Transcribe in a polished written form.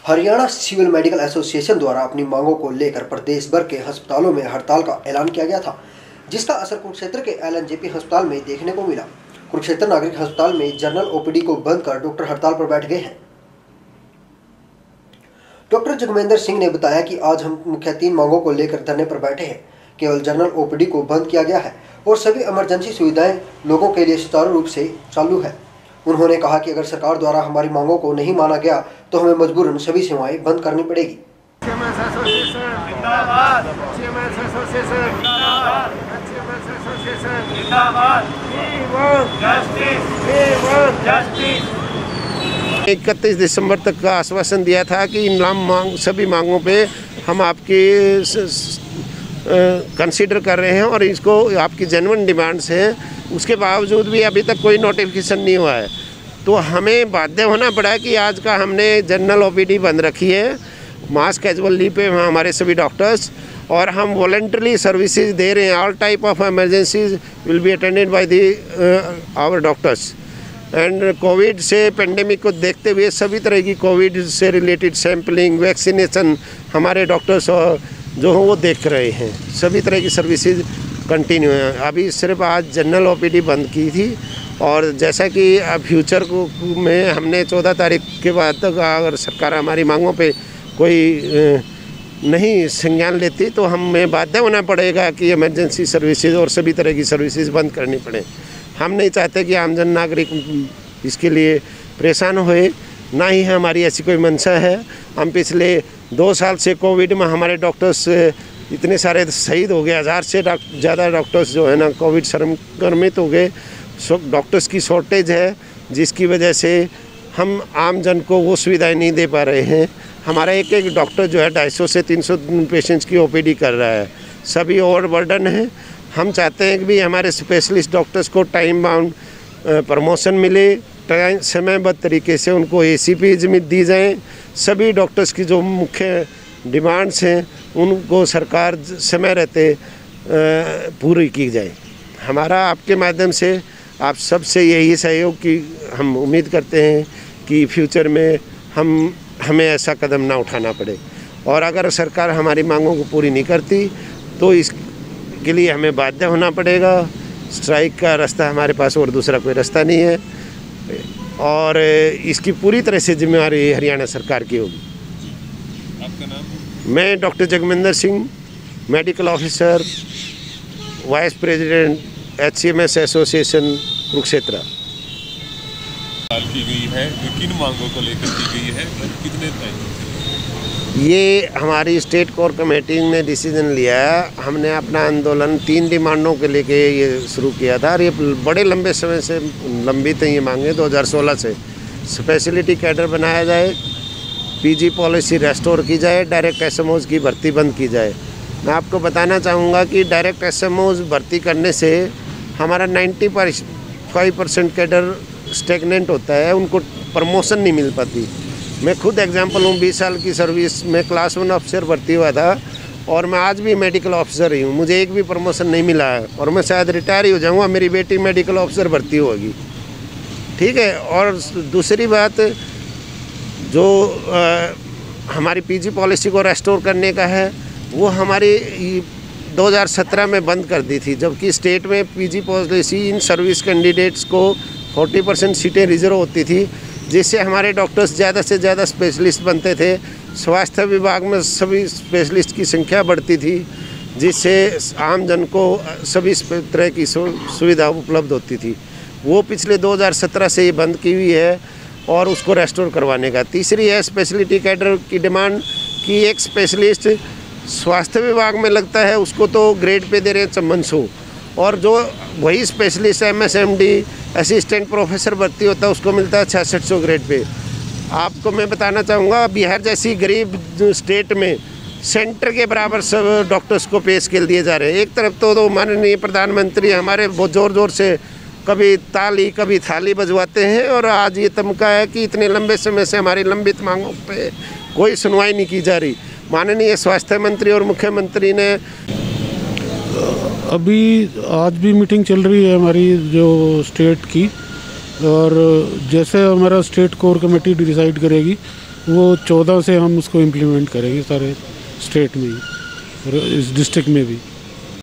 Haryana civil medical association द्वारा अपनी मांगों को लेकर प्रदेश भर के अस्पतालों में हड़ताल का ऐलान किया गया था, जिसका असर कुरुक्षेत्र के LNJP अस्पताल में देखने को मिला। कुरुक्षेत्र नागरिक अस्पताल में जनरल OPD को बंद कर डॉक्टर हड़ताल पर बैठ गए हैं। डॉक्टर जगमेंद्र सिंह ने बताया कि आज हम मुख्य 3 मांगों को लेकर धरने पर बैठे हैं। केवल जनरल OPD को बंद किया गया है और सभी इमरजेंसी सुविधाएं लोगों के लिए सुचारू रूप से चालू है। उन्होंने कहा कि अगर सरकार द्वारा हमारी मांगों को नहीं माना गया तो हमें मजबूरन सभी सेवाएं बंद करनी पड़ेगी। इकतीस दिसंबर तक का आश्वासन दिया था कि इन सभी मांगों पे हम आपकी कंसीडर कर रहे हैं और इसको आपकी जेन्युइन डिमांड्स हैं। उसके बावजूद भी अभी तक कोई नोटिफिकेशन नहीं हुआ है, तो हमें बाध्य होना पड़ा कि आज का हमने जनरल OPD बंद रखी है, मास कैजुअल लीव पे हमारे सभी डॉक्टर्स, और हम वॉलंटरली सर्विसेज दे रहे हैं। All type of emergencies will be attended by the our doctors. And covid से पेंडेमिक को देखते हुए सभी तरह की कोविड से रिलेटेड सैम्पलिंग, वैक्सीनेशन हमारे डॉक्टर्स जो हैं वो देख रहे हैं। सभी तरह की सर्विसेज कंटिन्यू है। अभी सिर्फ आज जनरल OPD बंद की थी, और जैसा कि फ्यूचर को में हमने 14 तारीख के बाद तक अगर सरकार हमारी मांगों पे कोई नहीं संज्ञान लेती तो हमें बाध्य होना पड़ेगा कि इमरजेंसी सर्विसेज और सभी तरह की सर्विसेज बंद करनी पड़े। हम नहीं चाहते कि आम जन नागरिक इसके लिए परेशान होए, ना ही हमारी ऐसी कोई मंशा है। हम पिछले 2 साल से कोविड में हमारे डॉक्टर्स इतने सारे शहीद हो गए, 1000 से ज़्यादा डॉक्टर्स जो है ना कोविड संक्रमित हो गए। डॉक्टर्स की शॉर्टेज है, जिसकी वजह से हम आम जन को वो सुविधाएं नहीं दे पा रहे हैं। हमारा एक डॉक्टर जो है 250 से 300 पेशेंट्स की OPD कर रहा है, सभी ओवरबर्डन है। हम चाहते हैं कि भी हमारे स्पेशलिस्ट डॉक्टर्स को टाइम बाउंड प्रमोशन मिले, समयबद्ध तरीके से उनको ACPs में दी जाएँ। सभी डॉक्टर्स की जो मुख्य डिमांड्स हैं उनको सरकार समय रहते पूरी की जाए। हमारा आपके माध्यम से आप सबसे यही सहयोग की हम उम्मीद करते हैं कि फ्यूचर में हमें ऐसा कदम ना उठाना पड़े, और अगर सरकार हमारी मांगों को पूरी नहीं करती तो इसके लिए हमें बाध्य होना पड़ेगा। स्ट्राइक का रास्ता हमारे पास और दूसरा कोई रास्ता नहीं है, और इसकी पूरी तरह से जिम्मेवारी हरियाणा सरकार की होगी। आपका नाम? मैं doctor Jagmendra Singh, medical officer, vice president HCMS association Kurukshetra. की गई है, किन मांगों को लेकर की गई है, कितने टाइम? ये हमारी स्टेट कोर कमेटी ने डिसीजन लिया है। हमने अपना आंदोलन 3 डिमांडों के लेके ये शुरू किया था, और ये बड़े लंबे समय से लंबित हैं ये मांगे। 2016 से स्पेशलिटी कैडर बनाया जाए, PG पॉलिसी रेस्टोर की जाए, डायरेक्ट SMOs की भर्ती बंद की जाए। मैं आपको बताना चाहूँगा कि डायरेक्ट SMOs भर्ती करने से हमारा 95% कैडर स्टेगनेंट होता है, उनको प्रमोशन नहीं मिल पाती। मैं खुद एग्जांपल हूँ, 20 साल की सर्विस में क्लास 1 ऑफिसर भर्ती हुआ था, और मैं आज भी मेडिकल ऑफिसर ही हूँ। मुझे एक भी प्रमोशन नहीं मिला है, और मैं शायद रिटायर ही हो जाऊँगा, मेरी बेटी मेडिकल ऑफिसर भर्ती होगी। ठीक है। और दूसरी बात, जो हमारी PG पॉलिसी को रेस्टोर करने का है, वो हमारी 2017 में बंद कर दी थी, जबकि स्टेट में PG policy in service candidates को 40% सीटें रिजर्व होती थी, जिससे हमारे डॉक्टर्स ज़्यादा से ज़्यादा स्पेशलिस्ट बनते थे। स्वास्थ्य विभाग में सभी स्पेशलिस्ट की संख्या बढ़ती थी, जिससे आम जन को सभी तरह की सुविधा उपलब्ध होती थी। वो पिछले 2017 से ये बंद की हुई है, और उसको रेस्टोर करवाने का। तीसरी है स्पेशलिटी कैडर की डिमांड कि एक स्पेशलिस्ट स्वास्थ्य विभाग में लगता है, उसको तो ग्रेड पे दे रहे हैं 5400, और जो वही specialist MS MD assistant professor भर्ती होता है उसको मिलता है 6600 ग्रेड पे। आपको मैं बताना चाहूँगा, बिहार जैसी गरीब स्टेट में सेंटर के बराबर सब डॉक्टर्स को पे स्केल दिए जा रहे हैं। एक तरफ तो माननीय प्रधानमंत्री हमारे बहुत ज़ोर ज़ोर से कभी ताली कभी थाली बजवाते हैं, और आज ये तमका है कि इतने लंबे समय से हमारी लंबित मांगों पे कोई सुनवाई नहीं की जा रही। माननीय स्वास्थ्य मंत्री और मुख्यमंत्री ने अभी आज भी मीटिंग चल रही है हमारी जो स्टेट की, और जैसे हमारा स्टेट कोर कमेटी डिसाइड करेगी वो 14 से हम उसको इम्प्लीमेंट करेंगे सारे स्टेट में ही और इस डिस्ट्रिक्ट में भी।